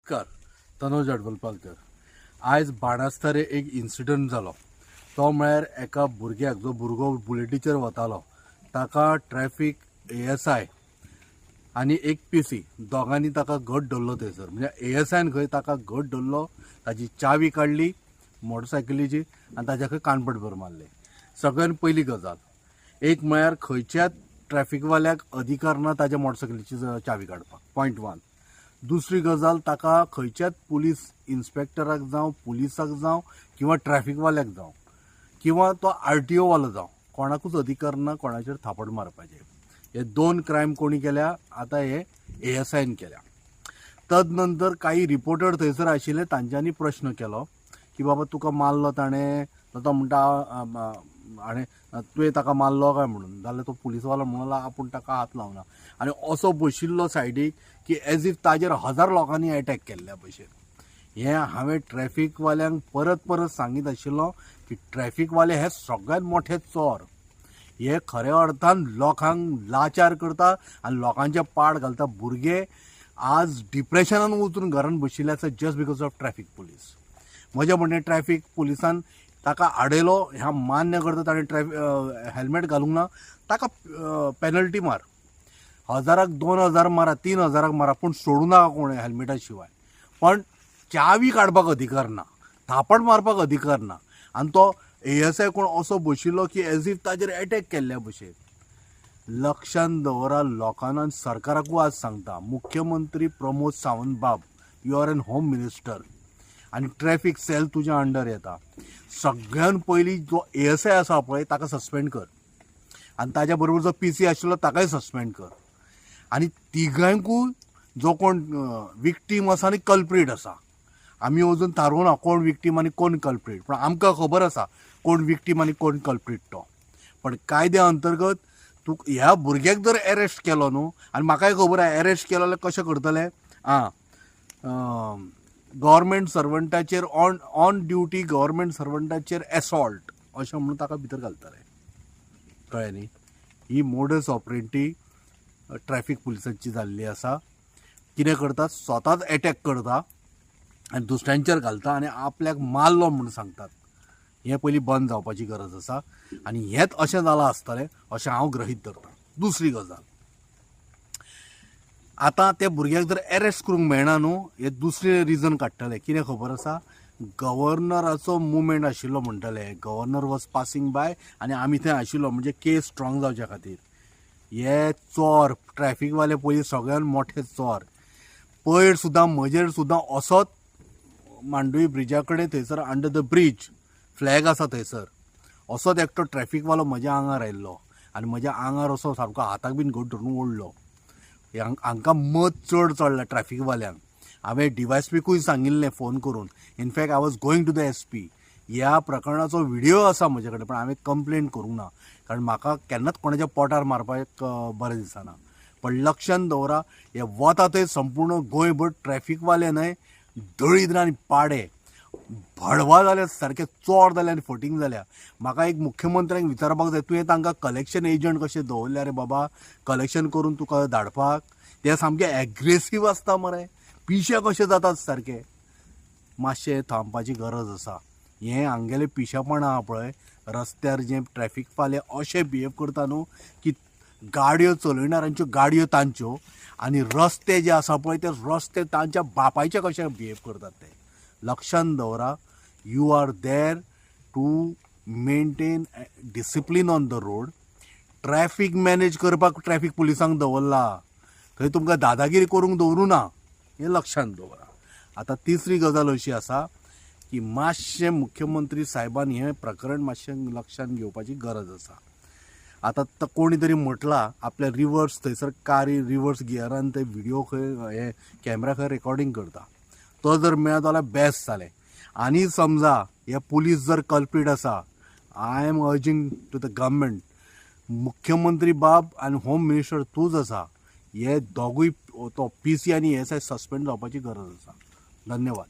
नमस्कार, तनोज अडवलपालकर. आयज बाणास्तारे एक इन्सिडंट जालो. तो म्हळ्यार एका भुरग्याक, जो भुरगो बुलेटीचेर वतालो, ताका ट्रॅफिक ASI आनी एक PC दोगांनी ताका घट धरलो थंयसर. म्हणजे ASIन खंय ताका घट धरलो, ताची चावी काडली मोटरसायकलीची आनी ताच्या खंय कानपडभर मारले. सगळ्यान पयली गजाल एक म्हळ्यार खंयच्याच ट्रॅफिकवाल्याक अधिकार ना ताच्या मोटरसायकलीची चावी काडपाक. पॉयंट 1. दुसरी गजाल, ताका खंयच्याच पुलीस इन्स्पेक्टराक जावं, पुलिसाक जावं किंवा ट्रॅफिकवाल्याक जावं किंवा तो RTO वालो जावं, कोणाकूच अधिकार ना कोणाचेर थापड मारपाचे. हे 2 क्रायम कोणी केल्या? आता हे ASIन केल्या. तदनंतर काही रिपोर्टर थंयसर आशिल्ले, तांच्यांनी प्रश्न केलो की बाबा तुका मारलो ताणें, तो म्हणटा आनी तुवें ताका मारलो काय म्हणून. जाल्यार तो पुलीसवालो म्हणला आपूण ताका हात लावना. आनी असो बशिल्लो सायडीक की एज इफ ताजेर 1000 लोकांनी अटॅक केल्ल्या भशेन. हें हांवें ट्रॅफिकवाल्यांक परत परत सांगीत आशिल्लो की ट्रॅफिकवाले हे सगळ्यात मोठे चोर. हे खऱ्या अर्थान लोकांक लाचार करता आनी लोकांचे पाड घालता. भुरगे आज डिप्रेशनान वचून घरान बशिल्ले आसा just because of traffic police. म्हजें म्हणणें, ट्रॅफिक पुलिसान ताका आडयलो ह्या मान्य करता, ताणें हेल्मेट घालूंक ना, ताका पेनल्टी मार. 1000क 2000 मारा, 3000क मारा, पूण सोडूं नाका कोण हेल्मेटा शिवाय. पण चावी काडपाक अधिकार ना, थापड मारपाक अधिकार ना. आनी तो ASI कोण असो बशिल्लो की एज इफ ताजेर अटॅक केल्ल्या भशेन. लक्षांत दवरा लोकांना. आनी सरकाराकूय आज सांगता, मुख्यमंत्री प्रमोद सावंत बाब, you are in home minister आनी ट्रॅफिक सेल तुज्या अंडर येता. सगळ्यान पयलीं जो ASI आसा पळय ताका सस्पेंड कर आनी ताज्या बरोबर जो PC आशिल्लो ताकाय सस्पेंड कर. आनी तिगांयकूय जो कोण विक्टीम आसा आनी कल्प्रीट आसा, आमी अजून थारोवना कोण विक्टीम आनी कोण कल्प्रीट, पण आमकां खबर आसा कोण विक्टीम आनी कोण कल्प्रीट तो. पण कायद्या अंतर्गत तूं ह्या भुरग्याक जर अरेस्ट केलो न्हू, आनी म्हाकाय खबर आसा अरेस्ट केलो जाल्यार कशें करतले. गव्हर्मेंट सर्वंटाचेर ऑन ड्युटी गव्हर्मेंट सर्वंटाचेर एसॉल्ट अशें म्हणून ताका भितर घालतले. कळ्ळें न्ही. ही मोडस ऑपरेंटी ट्रॅफिक पुलिसांची जाल्ली आसा. कितें करतात, स्वताच अटॅक करता आनी दुसऱ्यांचेर घालता आनी आपल्याक मारलो म्हणून सांगतात. हें पयलीं बंद जावपाची गरज आसा आनी हेंच अशें जालां आसतलें अशें हांव गृहीत धरतां. दुसरी गजाल, आतां त्या भुरग्याक जर अरेस्ट करूंक मेळना न्हू, हे दुसरें रिजन काडटले. कितें खबर आसा, गव्हर्नराचो मुवमेंट आशिल्लो म्हणटले. गव्हर्नर वॉज पासींग बाय आनी आमी थंय आशिल्लो, म्हणजे केस स्ट्रॉंग जावच्या खातीर. हे चोर ट्रॅफिकवाले पयलीं सगळ्यान मोठे चोर. पयर सुद्दां म्हजेर सुद्दां असोच मांडवी ब्रिजा कडेन थंयसर अंडर द ब्रीज फ्लॅग आसा थंयसर, असोच एकटो ट्रॅफिकवालो म्हज्या आंगार आयिल्लो आनी म्हज्या आंगार असो सारको हाताक बीन घट धरून ओडलो. हांकां मत चड चडला ट्रॅफिकवाल्यांक. हांवें DYSPकूय सांगिल्लें फोन करून. In fact I was going to the SP. ह्या प्रकरणाचो व्हिडियो आसा म्हजे कडेन, पण हांवें कंप्लेंट करूंक ना, कारण म्हाका केन्नाच कोणाच्या पोटार मारपाक बरें दिसना. पण लक्षांत दवरा, हे वता थंय संपूर्ण गोंयभर ट्रॅफिकवाले न्हय, दळिद्र आनी पाडे भडवा जाल्या, सारके चोर जाल्या आनी फटींग जाल्या. म्हाका एक मुख्यमंत्र्यांक विचारपाक जाय, तुवें तांकां कलेक्शन एजंट कशें दवरल्या रे बाबा, कलेक्शन करून तुका धाडपाक? ते सामके एग्रेसीव आसता मरे, पिशे कशे जातात सारके. मातशें थांबपाची गरज आसा. हें हांगेलें पिशेपण आहा पळय रस्त्यार, जे ट्रॅफीक फाले अशें बिहेव करता न्हू की गाडयो चलयणाऱ्यांच्यो गाडयो तांच्यो आनी रस्ते जे आसा पळय ते रस्ते तांच्या बापायचे कशें बिहेव करतात ते. लक्षांत दवरा, you are there to maintain discipline on the road. Traffic manage करपाक ट्रॅफीक पुलिसांक दवरला, थंय तुमकां दादागिरी करूंक दवरूं ना. हें लक्षांत दवरा. आतां तिसरी गजाल अशी आसा की मातशें मुख्यमंत्री साहेबान हें प्रकरण मातशें लक्षांत घेवपाची गरज आसा. आतां कोणी तरी म्हटलां आपल्या रिवर्स थंयसर कारी रिवर्स गियरान ते व्हिडिओ खंय हे कॅमेरा खंय रेकॉर्डिंग करता, तो जर मेळत जाल्यार बेस्ट जालें. आनी समजा हे पुलीस जर कल्प्रीट आसा, I am urging to the government, मुख्यमंत्री बाब आनी होम मिनिस्टर तूंच आसा, हे दोगूय तो PC आनी ASI सस्पेंड जावपाची गरज आसा. धन्यवाद.